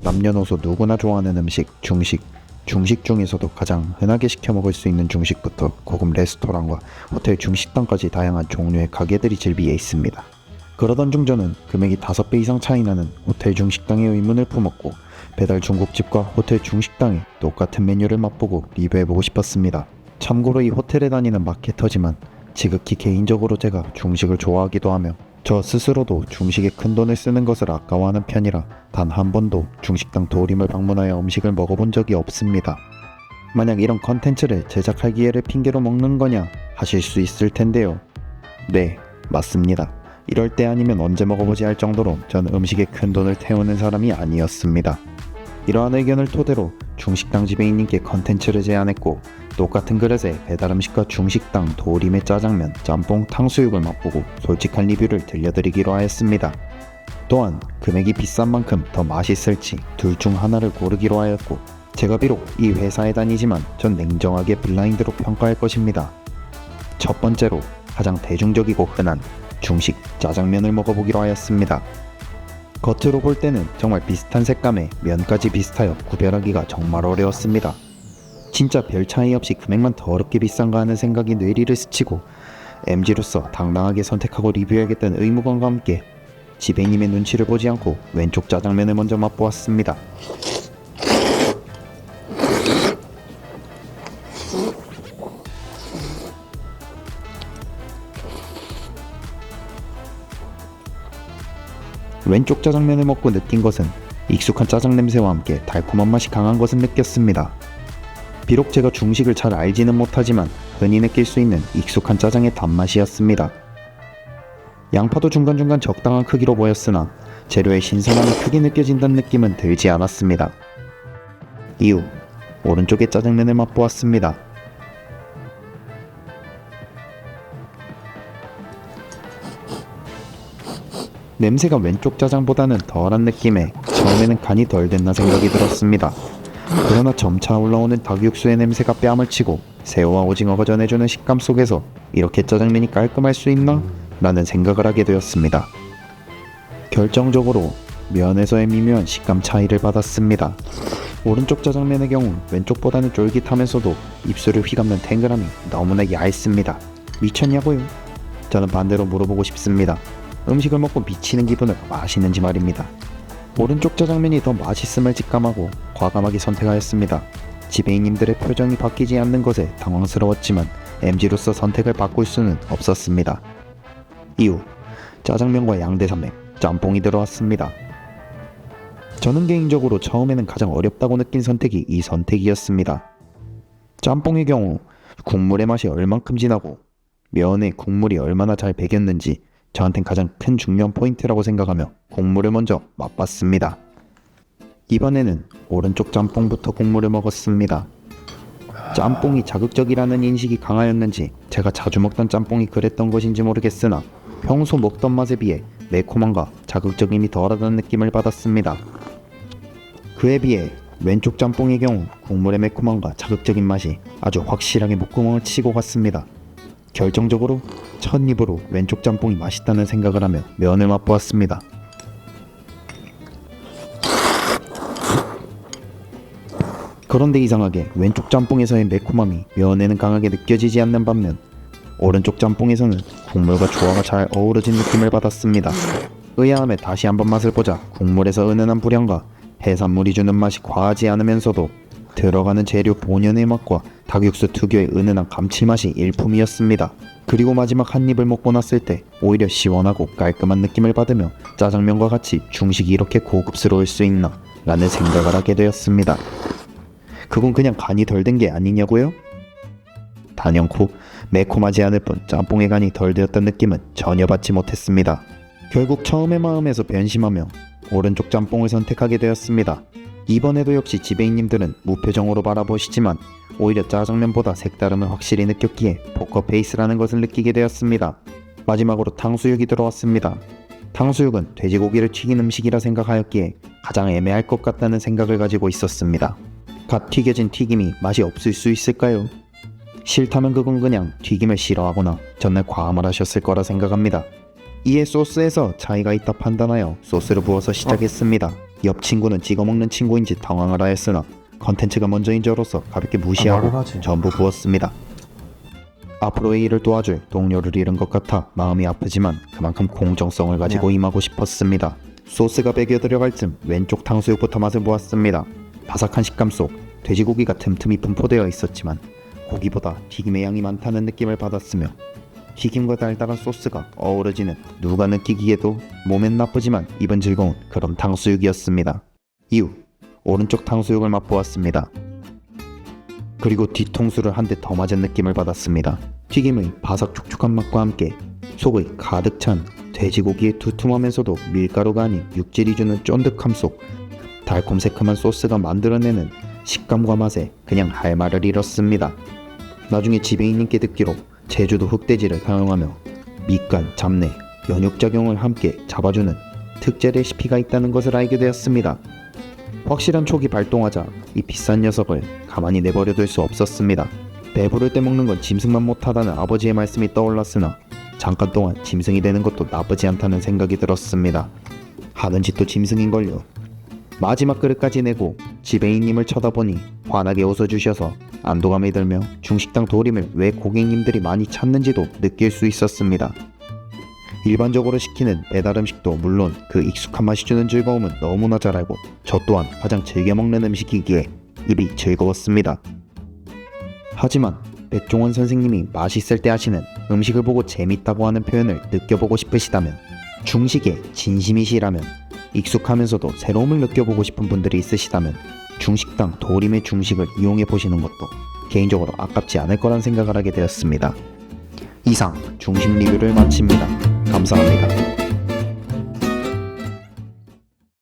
남녀노소 누구나 좋아하는 음식, 중식. 중식 중에서도 가장 흔하게 시켜 먹을 수 있는 중식부터 고급 레스토랑과 호텔 중식당까지 다양한 종류의 가게들이 즐비해 있습니다. 그러던 중 저는 금액이 5배 이상 차이 나는 호텔 중식당에 의문을 품었고, 배달 중국집과 호텔 중식당의 똑같은 메뉴를 맛보고 리뷰해보고 싶었습니다. 참고로 이 호텔에 다니는 마케터지만 지극히 개인적으로 제가 중식을 좋아하기도 하며 저 스스로도 중식에 큰 돈을 쓰는 것을 아까워하는 편이라 단 한 번도 중식당 도림을 방문하여 음식을 먹어본 적이 없습니다. 만약 이런 컨텐츠를 제작할 기회를 핑계로 먹는 거냐 하실 수 있을 텐데요. 네, 맞습니다. 이럴 때 아니면 언제 먹어보지 할 정도로 전 음식에 큰 돈을 태우는 사람이 아니었습니다. 이러한 의견을 토대로 중식당 지배인님께 컨텐츠를 제안했고, 똑같은 그릇에 배달음식과 중식당 도림의 짜장면, 짬뽕, 탕수육을 맛보고 솔직한 리뷰를 들려드리기로 하였습니다. 또한 금액이 비싼 만큼 더 맛있을지 둘 중 하나를 고르기로 하였고, 제가 비록 이 회사에 다니지만 전 냉정하게 블라인드로 평가할 것입니다. 첫 번째로 가장 대중적이고 흔한 중식 짜장면을 먹어보기로 하였습니다. 겉으로 볼 때는 정말 비슷한 색감에 면까지 비슷하여 구별하기가 정말 어려웠습니다. 진짜 별 차이 없이 금액만 더럽게 비싼가 하는 생각이 뇌리를 스치고 MG로서 당당하게 선택하고 리뷰해야겠다는 의무감과 함께 지배님의 눈치를 보지 않고 왼쪽 짜장면을 먼저 맛보았습니다. 왼쪽 짜장면을 먹고 느낀 것은 익숙한 짜장 냄새와 함께 달콤한 맛이 강한 것을 느꼈습니다. 비록 제가 중식을 잘 알지는 못하지만 흔히 느낄 수 있는 익숙한 짜장의 단맛이었습니다. 양파도 중간중간 적당한 크기로 보였으나 재료의 신선함이 크게 느껴진다는 느낌은 들지 않았습니다. 이후 오른쪽의 짜장면을 맛보았습니다. 냄새가 왼쪽 짜장보다는 덜한 느낌에 처음에는 간이 덜 됐나 생각이 들었습니다. 그러나 점차 올라오는 닭육수의 냄새가 뺨을 치고 새우와 오징어가 전해주는 식감 속에서 이렇게 짜장면이 깔끔할 수 있나? 라는 생각을 하게 되었습니다. 결정적으로 면에서의 미묘한 식감 차이를 받았습니다. 오른쪽 짜장면의 경우 왼쪽보다는 쫄깃하면서도 입술을 휘감는 탱글함이 너무나 얇습니다. 미쳤냐고요? 저는 반대로 물어보고 싶습니다. 음식을 먹고 미치는 기분을 마시는지 말입니다. 오른쪽 짜장면이 더 맛있음을 직감하고 과감하게 선택하였습니다. 지배인님들의 표정이 바뀌지 않는 것에 당황스러웠지만 MG로서 선택을 바꿀 수는 없었습니다. 이후 짜장면과 양대산맥, 짬뽕이 들어왔습니다. 저는 개인적으로 처음에는 가장 어렵다고 느낀 선택이 이 선택이었습니다. 짬뽕의 경우 국물의 맛이 얼만큼 진하고 면에 국물이 얼마나 잘 배겼는지 저한텐 가장 큰 중요한 포인트라고 생각하며 국물을 먼저 맛봤습니다. 이번에는 오른쪽 짬뽕부터 국물을 먹었습니다. 짬뽕이 자극적이라는 인식이 강하였는지 제가 자주 먹던 짬뽕이 그랬던 것인지 모르겠으나 평소 먹던 맛에 비해 매콤함과 자극적임이 덜하다는 느낌을 받았습니다. 그에 비해 왼쪽 짬뽕의 경우 국물의 매콤함과 자극적인 맛이 아주 확실하게 목구멍을 치고 갔습니다. 결정적으로 첫 입으로 왼쪽 짬뽕이 맛있다는 생각을 하며 면을 맛보았습니다. 그런데 이상하게 왼쪽 짬뽕에서의 매콤함이 면에는 강하게 느껴지지 않는 반면 오른쪽 짬뽕에서는 국물과 조화가 잘 어우러진 느낌을 받았습니다. 의아함에 다시 한번 맛을 보자 국물에서 은은한 불향과 해산물이 주는 맛이 과하지 않으면서도 들어가는 재료 본연의 맛과 닭육수 특유의 은은한 감칠맛이 일품이었습니다. 그리고 마지막 한 입을 먹고 났을 때 오히려 시원하고 깔끔한 느낌을 받으며 짜장면과 같이 중식이 이렇게 고급스러울 수 있나 라는 생각을 하게 되었습니다. 그건 그냥 간이 덜 된 게 아니냐고요? 단연코 매콤하지 않을 뿐 짬뽕의 간이 덜 되었던 느낌은 전혀 받지 못했습니다. 결국 처음의 마음에서 변심하며 오른쪽 짬뽕을 선택하게 되었습니다. 이번에도 역시 지배인님들은 무표정으로 바라보시지만 오히려 짜장면보다 색다름을 확실히 느꼈기에 포커페이스라는 것을 느끼게 되었습니다. 마지막으로 탕수육이 들어왔습니다. 탕수육은 돼지고기를 튀긴 음식이라 생각하였기에 가장 애매할 것 같다는 생각을 가지고 있었습니다. 갓 튀겨진 튀김이 맛이 없을 수 있을까요? 싫다면 그건 그냥 튀김을 싫어하거나 전날 과음을 하셨을 거라 생각합니다. 이에 소스에서 차이가 있다 판단하여 소스를 부어서 시작했습니다. 옆 친구는 찍어먹는 친구인지 당황을 하였으나 컨텐츠가 먼저인 저로서 가볍게 무시하고 말을 하지. 전부 부었습니다. 앞으로의 일을 도와줄 동료를 잃은 것 같아 마음이 아프지만 그만큼 공정성을 가지고 임하고 싶었습니다. 소스가 배겨 들어갈 쯤 왼쪽 탕수육부터 맛을 보았습니다. 바삭한 식감 속 돼지고기가 틈틈이 분포되어 있었지만 고기보다 튀김의 양이 많다는 느낌을 받았으며 튀김과 달달한 소스가 어우러지는 누가 느끼기에도 몸엔 나쁘지만 입은 즐거운 그런 탕수육이었습니다. 이후 오른쪽 탕수육을 맛보았습니다. 그리고 뒤통수를 한 대 더 맞은 느낌을 받았습니다. 튀김의 바삭 촉촉한 맛과 함께 속의 가득 찬 돼지고기의 두툼하면서도 밀가루가 아닌 육질이 주는 쫀득함 속 달콤 새콤한 소스가 만들어내는 식감과 맛에 그냥 할 말을 잃었습니다. 나중에 지배인님께 듣기로 제주도 흑돼지를 사용하며 밑간, 잡내, 연육작용을 함께 잡아주는 특제 레시피가 있다는 것을 알게 되었습니다. 확실한 촉이 발동하자 이 비싼 녀석을 가만히 내버려둘 수 없었습니다. 배부를 때 먹는 건 짐승만 못하다는 아버지의 말씀이 떠올랐으나 잠깐 동안 짐승이 되는 것도 나쁘지 않다는 생각이 들었습니다. 하는 짓도 짐승인걸요. 마지막 그릇까지 내고 지배인님을 쳐다보니 환하게 웃어주셔서 안도감이 들며 중식당 도림을 왜 고객님들이 많이 찾는지도 느낄 수 있었습니다. 일반적으로 시키는 배달 음식도 물론 그 익숙한 맛이 주는 즐거움은 너무나 잘 알고 저 또한 가장 즐겨 먹는 음식이기에 입이 즐거웠습니다. 하지만 백종원 선생님이 맛있을 때 하시는 음식을 보고 재밌다고 하는 표현을 느껴보고 싶으시다면, 중식에 진심이시라면, 익숙하면서도 새로움을 느껴보고 싶은 분들이 있으시다면 중식당 도림의 중식을 이용해 보시는 것도 개인적으로 아깝지 않을 거란 생각을 하게 되었습니다. 이상 중식 리뷰를 마칩니다. 감사합니다.